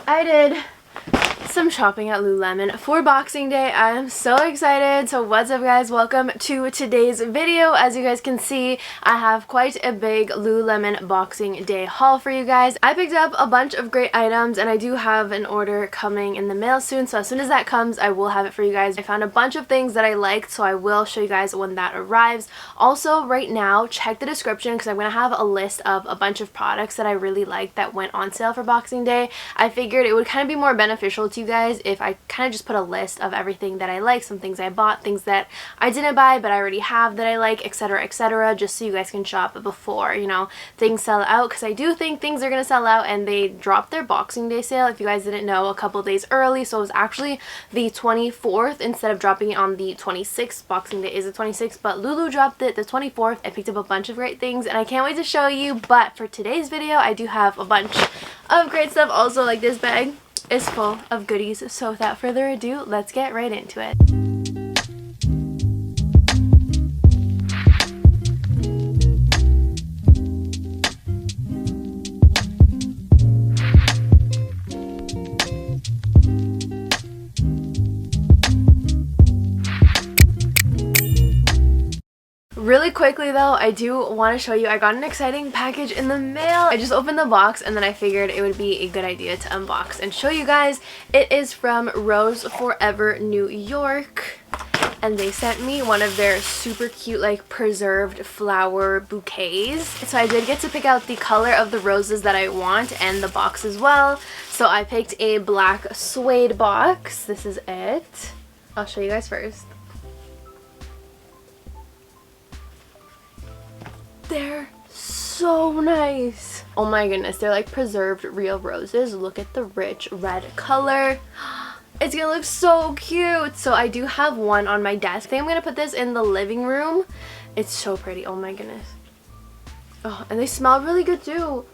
I did some shopping at Lululemon for Boxing Day. I am so excited. So what's up, guys? Welcome to today's video. As you guys can see, I have quite a big Lululemon Boxing Day haul for you guys. I picked up a bunch of great items and I do have an order coming in the mail soon, so as soon as that comes I will have it for you guys. I found a bunch of things that I liked, so I will show you guys when that arrives. Also, right now, check the description because I'm going to have a list of a bunch of products that I really liked that went on sale for Boxing Day. I figured it would kind of be more beneficial to you guys if I kind of just put a list of everything that I like, some things I bought, things that I didn't buy but I already have that I like, etc., just so you guys can shop before, you know, things sell out, because I do think things are going to sell out. And they dropped their Boxing Day sale, if you guys didn't know, a couple days early, so it was actually the 24th instead of dropping it on the 26th. Boxing Day is the 26th, but Lulu dropped it the 24th. I picked up a bunch of great things and I can't wait to show you, but for today's video I do have a bunch of great stuff. Also, like, this bag is full of goodies, so without further ado, let's get right into it. Really quickly though, I do want to show you, I got an exciting package in the mail. I just opened the box and then I figured it would be a good idea to unbox and show you guys. It is from Rose Forever New York, and they sent me one of their super cute, like, preserved flower bouquets. So I did get to pick out the color of the roses that I want and the box as well. So I picked a black suede box. This is it. I'll show you guys first. They're so nice. Oh my goodness, they're like preserved real roses. Look at the rich red color. It's gonna look so cute. So I do have one on my desk. I think I'm gonna put this in the living room. It's so pretty. Oh my goodness. Oh, and they smell really good too.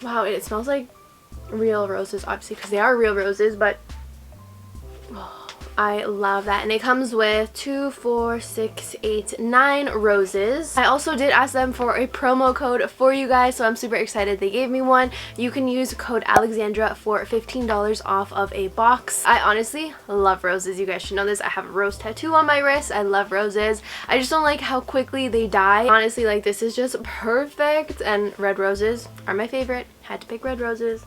Wow, it smells like real roses, obviously, because they are real roses, but oh, I love that. And it comes with 2, 4, 6, 8, 9 roses. I also did ask them for a promo code for you guys, so I'm super excited they gave me one. You can use code Alexandra for $15 off of a box. I honestly love roses. You guys should know this. I have a rose tattoo on my wrist. I love roses. I just don't like how quickly they die. Honestly, like, this is just perfect, and red roses are my favorite. Had to pick red roses.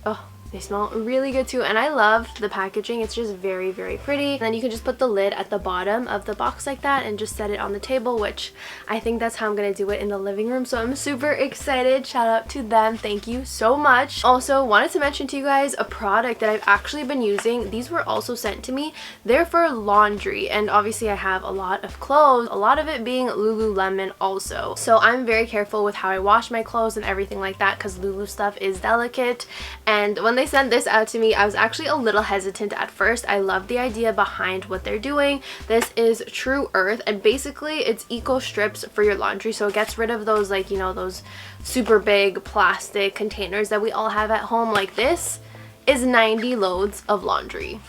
Oh, they smell really good too, and I love the packaging. It's just very, very pretty. And then you can just put the lid at the bottom of the box like that and just set it on the table, which I think that's how I'm gonna do it in the living room. So I'm super excited. Shout out to them. Thank you so much. Also, wanted to mention to you guys a product that I've actually been using. These were also sent to me. They're for laundry, and obviously I have a lot of clothes, a lot of it being Lululemon also. So I'm very careful with how I wash my clothes and everything like that, because Lulu stuff is delicate. And when they sent this out to me, I was actually a little hesitant at first. I love the idea behind what they're doing. This is True Earth, and basically it's eco strips for your laundry, so it gets rid of those, like, you know, those super big plastic containers that we all have at home. Like, this is 90 loads of laundry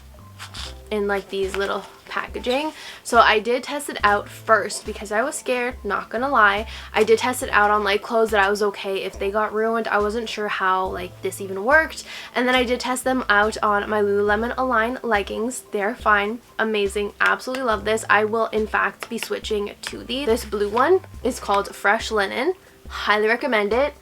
in like these little packaging. So I did test it out first because I was scared, not gonna lie. I did test it out on like clothes that I was okay if they got ruined. I wasn't sure how like this even worked, and then I did test them out on my Lululemon Align leggings. They're fine, amazing, absolutely love this. I will in fact be switching to these. This blue one is called Fresh Linen. Highly recommend it.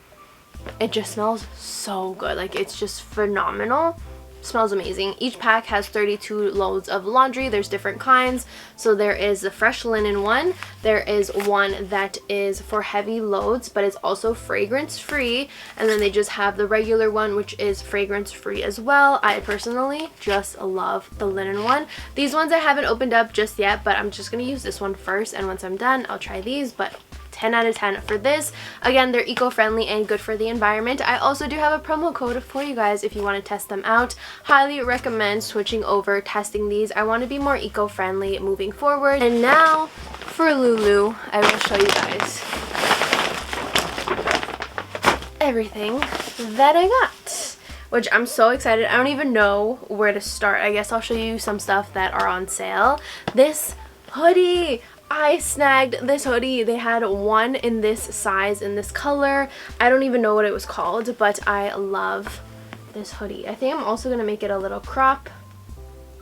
It just smells so good. Like, it's just phenomenal. Smells amazing. Each pack has 32 loads of laundry. There's different kinds. So there is the Fresh Linen one. There is one that is for heavy loads, but it's also fragrance free. And then they just have the regular one, which is fragrance free as well. I personally just love the linen one. These ones I haven't opened up just yet, but I'm just going to use this one first. And once I'm done, I'll try these. But 10 out of 10 for this. Again, they're eco-friendly and good for the environment. I also do have a promo code for you guys if you want to test them out. Highly recommend switching over, testing these. I want to be more eco-friendly moving forward. And now for Lulu, I will show you guys everything that I got, which I'm so excited. I don't even know where to start. I guess I'll show you some stuff that are on sale. This hoodie, I snagged this hoodie. They had one in this size, in this color. I don't even know what it was called, but I love this hoodie. I think I'm also going to make it a little crop,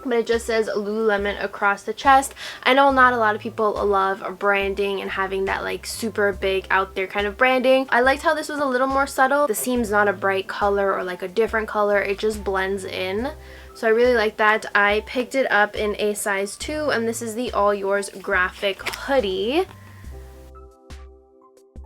but it just says Lululemon across the chest. I know not a lot of people love branding and having that like super big out there kind of branding. I liked how this was a little more subtle. The seam's not a bright color or like a different color. It just blends in. So I really like that. I picked it up in a size 2, and this is the All Yours graphic hoodie.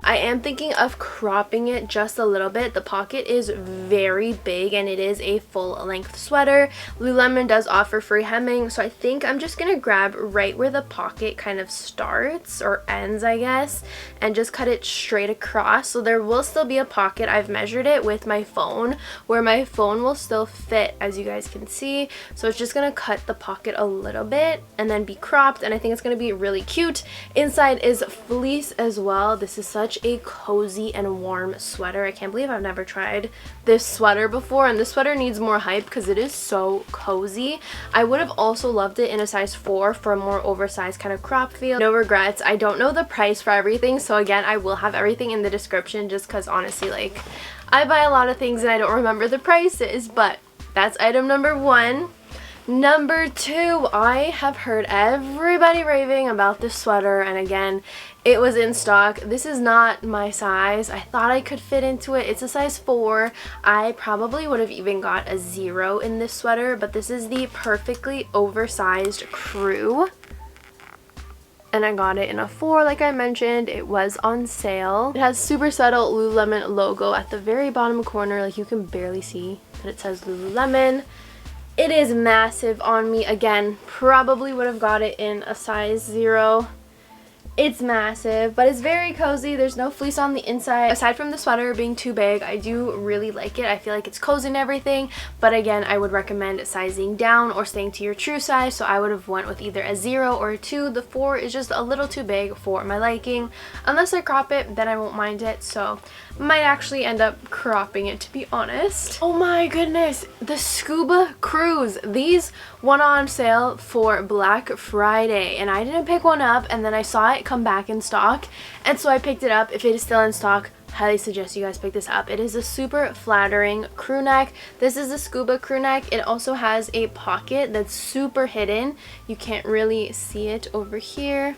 I am thinking of cropping it just a little bit. The pocket is very big and it is a full length sweater. Lululemon does offer free hemming, so I think I'm just gonna grab right where the pocket kind of starts or ends, I guess, and just cut it straight across. So there will still be a pocket. I've measured it with my phone where my phone will still fit, as you guys can see. So it's just gonna cut the pocket a little bit and then be cropped, and I think it's gonna be really cute. Inside is fleece as well. This is such a cozy and warm sweater. I can't believe I've never tried this sweater before, and this sweater needs more hype because it is so cozy. I would have also loved it in a size 4 for a more oversized kind of crop feel. No regrets. I don't know the price for everything, so again, I will have everything in the description just because honestly, like, I buy a lot of things and I don't remember the prices, but that's item number 1. Number 2, I have heard everybody raving about this sweater, and again, it was in stock. This is not my size. I thought I could fit into it. It's a size 4. I probably would have even got a 0 in this sweater, but this is the perfectly oversized crew. And I got it in a 4, like I mentioned. It was on sale. It has super subtle Lululemon logo at the very bottom corner. Like, you can barely see that it says Lululemon. It is massive on me. Again, probably would have got it in a size 0. It's massive, but it's very cozy. There's no fleece on the inside. Aside from the sweater being too big, I do really like it. I feel like it's cozy and everything, but again, I would recommend sizing down or staying to your true size, so I would have went with either a 0 or a 2. The 4 is just a little too big for my liking. Unless I crop it, then I won't mind it, so might actually end up cropping it, to be honest. Oh my goodness, the scuba crews. These went on sale for Black Friday, and I didn't pick one up, and then I saw it come back in stock, and so I picked it up. If it is still in stock, highly suggest you guys pick this up. It is a super flattering crew neck. This is the scuba crew neck. It also has a pocket that's super hidden. You can't really see it over here.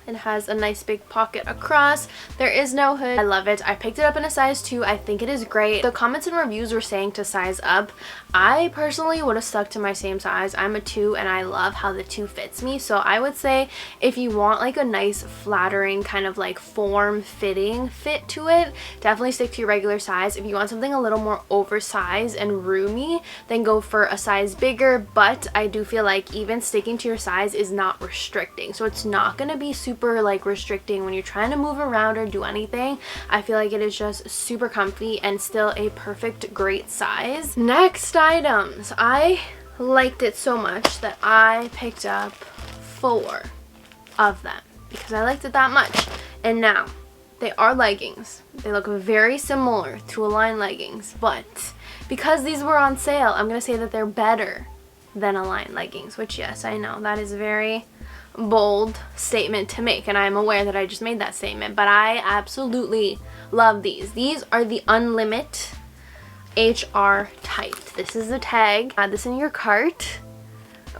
It has a nice big pocket across. There is no hood. I love it. I picked it up in a size 2. I think it is great. The comments and reviews were saying to size up. I personally would have stuck to my same size. I'm a 2 and I love how the 2 fits me. So I would say if you want like a nice flattering kind of like form-fitting fit to it, definitely stick to your regular size. If you want something a little more oversized and roomy, then go for a size bigger. But I do feel like even sticking to your size is not restricting. So it's not going to be super like restricting when you're trying to move around or do anything. I feel like it is just super comfy and still a perfect great size. Next items. I liked it so much that I picked up 4 of them because I liked it that much. And now they are leggings. They look very similar to Align leggings, but because these were on sale, I'm gonna say that they're better than Align leggings, which yes, I know that is very bold statement to make, and I'm aware that I just made that statement, but I absolutely love these. These are the Unlimit HR tight. This is the tag. Add this in your cart.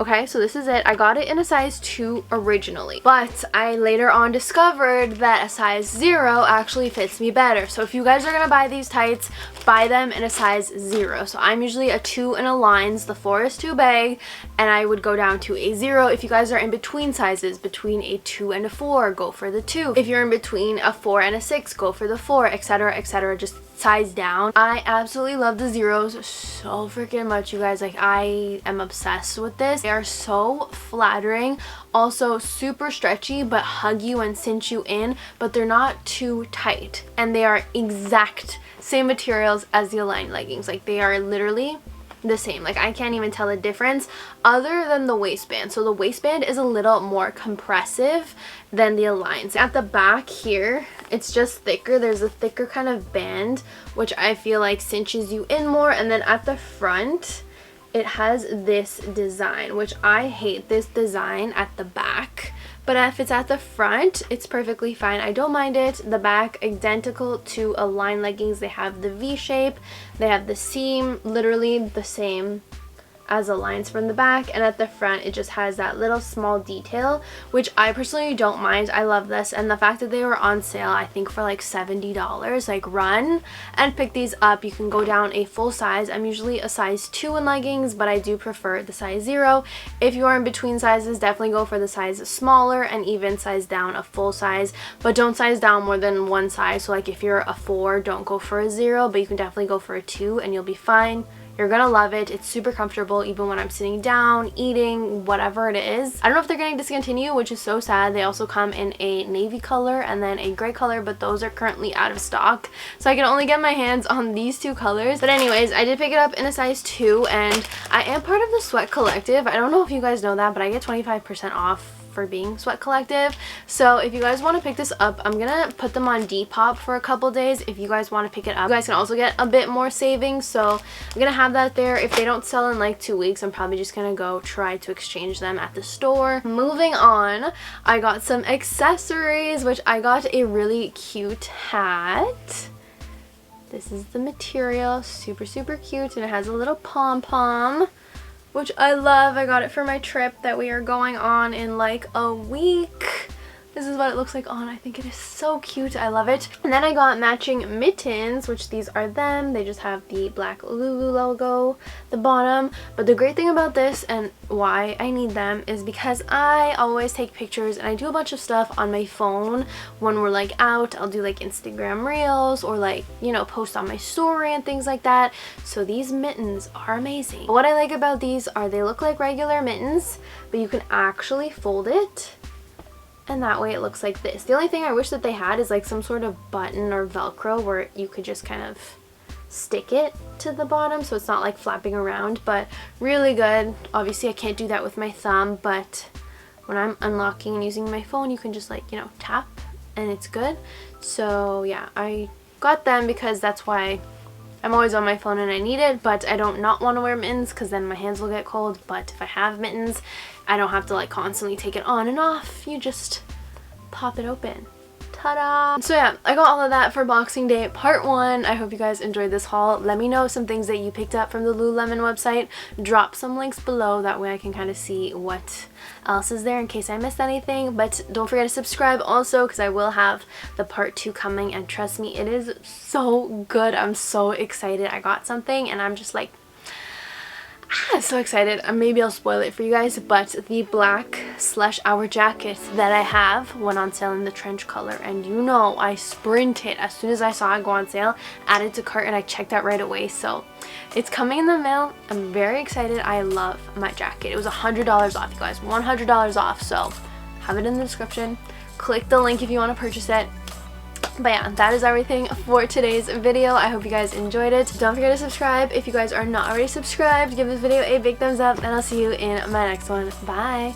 Okay, so this is it. I got it in a size 2 originally, but I later on discovered that a size 0 actually fits me better. So if you guys are gonna buy these tights, buy them in a size 0. So I'm usually a 2 in Aligns. The 4 is too big, and I would go down to a 0. If you guys are in between sizes, between a 2 and a 4, go for the 2. If you're in between a 4 and a 6, go for the 4, etc., etc. Just size down. I absolutely love the 0s so freaking much, you guys. Like, I am obsessed with this. They are so flattering, also super stretchy, but hug you and cinch you in, but they're not too tight, and they are exact same materials as the Align leggings. Like, they are literally the same. Like, I can't even tell a difference other than the waistband. So the waistband is a little more compressive than the Aligns. At the back here, it's just thicker. There's a thicker kind of band, which I feel like cinches you in more, and then at the front, it has this design, which I hate this design at the back. But if it's at the front, it's perfectly fine. I don't mind it. The back, identical to Align leggings. They have the V shape. They have the seam, literally the same as the lines from the back, and at the front it just has that little small detail, which I personally don't mind. I love this, and the fact that they were on sale, I think for like $70, like run and pick these up. You can go down a full size. I'm usually a size 2 in leggings, but I do prefer the size 0. If you are in between sizes, definitely go for the size smaller, and even size down a full size, but don't size down more than one size. So like if you're a 4, don't go for a 0, but you can definitely go for a 2 and you'll be fine. You're gonna love it. It's super comfortable even when I'm sitting down, eating, whatever it is. I don't know if they're getting discontinued, which is so sad. They also come in a navy color and then a gray color, but those are currently out of stock. So I can only get my hands on these 2 colors. But anyways, I did pick it up in a size 2, and I am part of the Sweat Collective. I don't know if you guys know that, but I get 25% off for being Sweat Collective. So if you guys want to pick this up, I'm gonna put them on Depop for a couple days. If you guys want to pick it up, you guys can also get a bit more savings, so I'm gonna have that there. If they don't sell in like 2 weeks, I'm probably just gonna go try to exchange them at the store. Moving on, I got some accessories, which I got a really cute hat. This is the material, super cute, and it has a little pom-pom, which I love. I got it for my trip that we are going on in like a week. This is what it looks like on. I think it is so cute. I love it. And then I got matching mittens, which these are them. They just have the black Lulu logo at the bottom. But the great thing about this and why I need them is because I always take pictures and I do a bunch of stuff on my phone when we're like out. I'll do like Instagram reels or like, you know, post on my story and things like that. So these mittens are amazing. What I like about these are they look like regular mittens, but you can actually fold it. And that way it looks like this. The only thing I wish that they had is like some sort of button or Velcro where you could just kind of stick it to the bottom so it's not like flapping around, but really good. Obviously I can't do that with my thumb, but when I'm unlocking and using my phone, you can just like, you know, tap and it's good. So yeah, I got them because that's why I'm always on my phone and I need it, but I don't not want to wear mittens because then my hands will get cold. But if I have mittens, I don't have to like constantly take it on and off. You just pop it open. Ta-da! So yeah, I got all of that for Boxing Day part 1. I hope you guys enjoyed this haul. Let me know some things that you picked up from the Lululemon website. Drop some links below, that way I can kind of see what else is there in case I missed anything. But don't forget to subscribe also, because I will have the part 2 coming, and trust me, it is so good. I'm so excited. I got something and I'm just like, so excited. Maybe I'll spoil it for you guys, but the black slush hour jacket that I have went on sale in the trench color, and you know I sprinted as soon as I saw it go on sale, added to cart, and I checked out right away. So it's coming in the mail. I'm very excited. I love my jacket. It was $100 off, you guys. $100 off, so have it in the description. Click the link if you want to purchase it. But yeah, that is everything for today's video. I hope you guys enjoyed it. Don't forget to subscribe if you guys are not already subscribed. Give this video a big thumbs up, and I'll see you in my next one. Bye!